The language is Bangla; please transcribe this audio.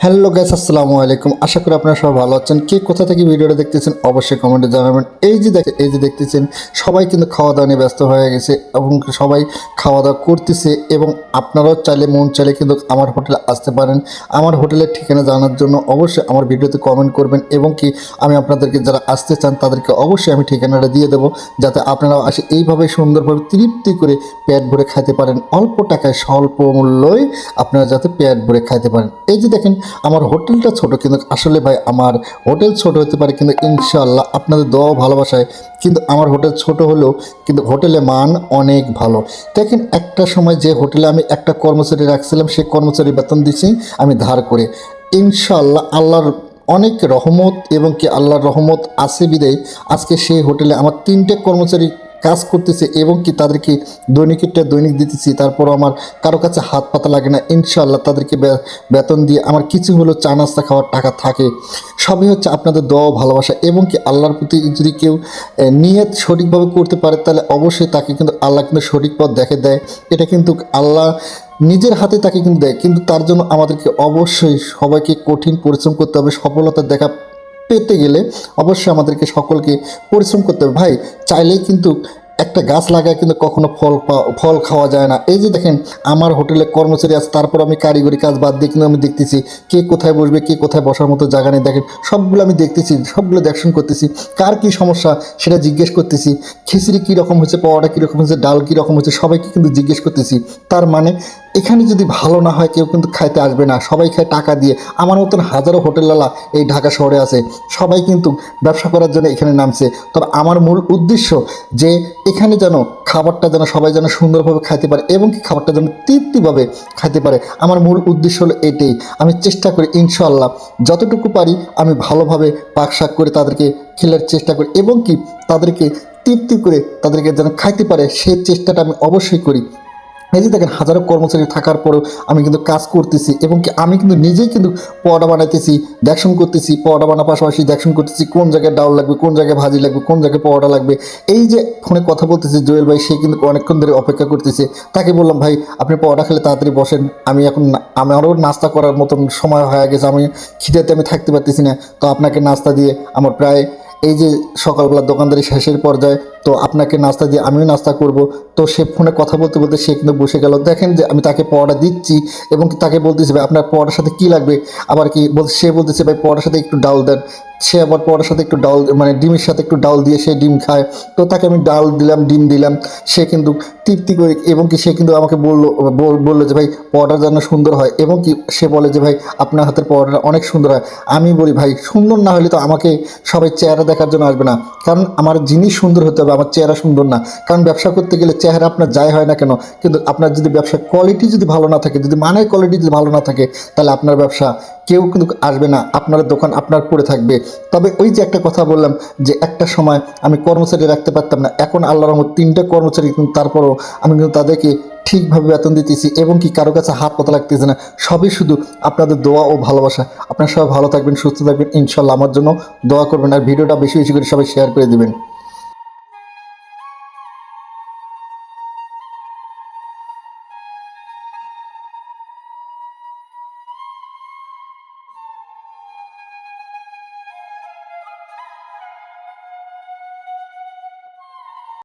হ্যালো গাইস, আসসালামু আলাইকুম। আশা করি আপনারা সবাই ভালো আছেন। কে কোথা থেকে ভিডিওটা দেখতেছেন অবশ্যই কমেন্টে জানাবেন। এই যে দেখতেছেন সবাই কিন্তু খাওয়া দাওয়া নিয়ে ব্যস্ত হয়ে গেছে এবং সবাই খাওয়া দাওয়া করতেছে এবং আপনারাও চাইলে মন চাইলে কিন্তু আমার হোটেলে আসতে পারেন। আমার হোটেলের ঠিকানা জানার জন্য অবশ্যই আমার ভিডিওতে কমেন্ট করবেন এবং কি আমি আপনাদেরকে যারা আসতে চান তাদেরকে অবশ্যই আমি ঠিকানাটা দিয়ে দেবো, যাতে আপনারা আসে এইভাবে সুন্দরভাবে তৃপ্তি করে পেট ভরে খাইতে পারেন। অল্প টাকায় স্বল্প মূল্যই আপনারা যাতে পেট ভরে খাইতে পারেন। এই যে দেখেন আমার হোটেলটা ছোট, কিন্তু আসলে ভাই আমার হোটেল ছোট হতে পারে কিন্তু ইনশাআল্লাহ আপনাদের দোয়া ভালোবাসায় কিন্তু আমার হোটেল ছোট হলেও কিন্তু হোটেলে মান অনেক ভালো। দেখেন একটা সময় যে হোটেলে আমি একটা কর্মচারী রাখছিলাম সেই কর্মচারী বেতন দিচ্ছি আমি ধার করে। ইনশাআল্লাহ আল্লাহর অনেক রহমত এবং কি আল্লাহর রহমত আছে বিদায় আজকে সেই হোটেলে আমার 3টে কর্মচারী কাজ করতেছে এবং কি তাদেরকে দৈনিকটা দৈনিক দিতেছি। তারপর আমার কারো কাছে হাত পাতা লাগে না। ইনশাআল্লাহ তাদেরকে বেতন দিয়ে আমার কিছু হলো চা নাস্তা খাওয়ার টাকা থাকে। সবই হচ্ছে আপনাদের দোয়া ভালোবাসা এবং কি আল্লাহর প্রতি যদি কেউ নিয়ত সঠিকভাবে করতে পারে তাহলে অবশ্যই তাকে কিন্তু আল্লাহ কিন্তু সঠিক পথ দেখে দেয়। এটা কিন্তু আল্লাহ নিজের হাতে তাকে কিন্তু দেয়, কিন্তু তার জন্য আমাদেরকে অবশ্যই সবাইকে কঠিন পরিশ্রম করতে হবে। সফলতা দেখা পেতে গেলে অবশ্যই আমাদেরকে সকলকে পরিশ্রম করতে হবে। ভাই চাইলেই কিন্তু একটা গাছ লাগায় কিন্তু কখনো ফল খাওয়া যায় না। এই যে দেখেন আমার হোটেলে কর্মচারী আছে, তারপর আমি কারিগরি কাজ বাদ দিয়ে কিন্তু আমি দেখতেছি কে কোথায় বসবে, কে কোথায় বসার মতো জায়গা নেই। দেখেন সবগুলো আমি দেখতেছি, সবগুলো দেখশন করতেছি, কার কী সমস্যা সেটা জিজ্ঞেস করতেছি। খিচুড়ি কীরকম হচ্ছে, পাওয়াটা কীরকম হচ্ছে, ডাল কীরকম হচ্ছে, সবাইকে কিন্তু জিজ্ঞেস করতেছি। তার মানে এখানে যদি ভালো না হয় কেউ কিন্তু খাইতে আসবে না, সবাই খায় টাকা দিয়ে। আমার মতন হাজারো হোটেলওয়ালা এই ঢাকা শহরে আছে, সবাই কিন্তু ব্যবসা করার জন্য এখানে নামছে। তবে আমার মূল উদ্দেশ্য যে এখানে যেন খাবারটা যেন সবাই যেন সুন্দরভাবে খাইতে পারে এবং কি খাবারটা যেন তৃপ্তিভাবে খাইতে পারে। আমার মূল উদ্দেশ্য হলো এটাই। আমি চেষ্টা করি ইনশাআল্লাহ যতটুকু পারি আমি ভালোভাবে পাক শাক করে তাদেরকে খেলার চেষ্টা করি এবং কি তাদেরকে তৃপ্তি করে তাদেরকে যেন খাইতে পারে সেই চেষ্টাটা আমি অবশ্যই করি। এই যে দেখেন হাজারো কর্মচারী থাকার পরেও আমি কিন্তু কাজ করতেছি এবং কি আমি কিন্তু নিজেই কিন্তু পরোটা বানাইতেছি, দেখশন করতেছি, পরোটা বানার পাশাপাশি দেখশন করতেছি কোন জায়গায় ডাউল লাগবে, কোন জায়গায় ভাজি লাগবে, কোন জায়গায় পরোটা লাগবে। এই যে ফোনে কথা বলতেছি জুয়েল ভাই, সে কিন্তু অনেকক্ষণ ধরে অপেক্ষা করতেছে। তাকে বললাম ভাই আপনি পরোটা খেলে তাড়াতাড়ি বসেন, আমি এখন আমারও নাস্তা করার মতন সময় হয়ে গেছে, আমি খিদেতে আমি থাকতে পারতেছি না। তো আপনাকে নাস্তা দিয়ে আমার প্রায় এই যে সকালবেলা দোকানদারি শেষের পর্যায়ে, তো আপনাকে নাস্তা দিয়ে আমিও নাস্তা করব। তো সে ফোনে কথা বলতে বলতে সে কিন্তু বসে গেল। দেখেন যে আমি তাকে পরোটা দিচ্ছি এবং তাকে বলতেছি ভাই আপনার পরোটার সাথে কী লাগবে, আবার কি সে বলতেছে ভাই পরোটার সাথে একটু ডাল দেন। সে আবার পরোটার সাথে একটু ডাল মানে ডিমের সাথে একটু ডাল দিয়ে সে ডিম খায়। তো তাকে আমি ডাল দিলাম, ডিম দিলাম, সে কিন্তু তৃপ্তি করে এবং কি সে কিন্তু আমাকে বললো যে ভাই পরোটা যেন সুন্দর হয় এবং কি সে বলে যে ভাই আপনার হাতের পরোটা অনেক সুন্দর হয়। আমি বলি ভাই সুন্দর না হলে তো আমাকে সবাই চেহারা দেখার জন্য আসবে না, কারণ আমার জিনিস সুন্দর হতে হবে, আমার চেহারা সুন্দর না। কারণ ব্যবসা করতে গেলে চেহারা আপনার যাই হয় না কেন, কিন্তু আপনার যদি ব্যবসার কোয়ালিটি যদি ভালো না থাকে, যদি মানের কোয়ালিটি যদি ভালো না থাকে, তাহলে আপনার ব্যবসা কেউ কিন্তু আসবে না, আপনার দোকান আপনার পড়ে থাকবে। তবে ওই যে একটা কথা বললাম যে একটা সময় আমি কর্মচারী রাখতে পারতাম না, এখন আল্লাহর রহমত 3টে কর্মচারী, কিন্তু তারপরও আমি কিন্তু তাদেরকে ঠিকভাবে বেতন দিতেছি এবং কি কারো কাছে হাত পাতা লাগতেছে না। সবই শুধু আপনাদের দোয়া ও ভালোবাসা। আপনারা সবাই ভালো থাকবেন, সুস্থ থাকবেন, ইনশাল্লাহ আমার জন্য দোয়া করবেন আর ভিডিওটা বেশি বেশি করে সবাই শেয়ার করে দেবেন।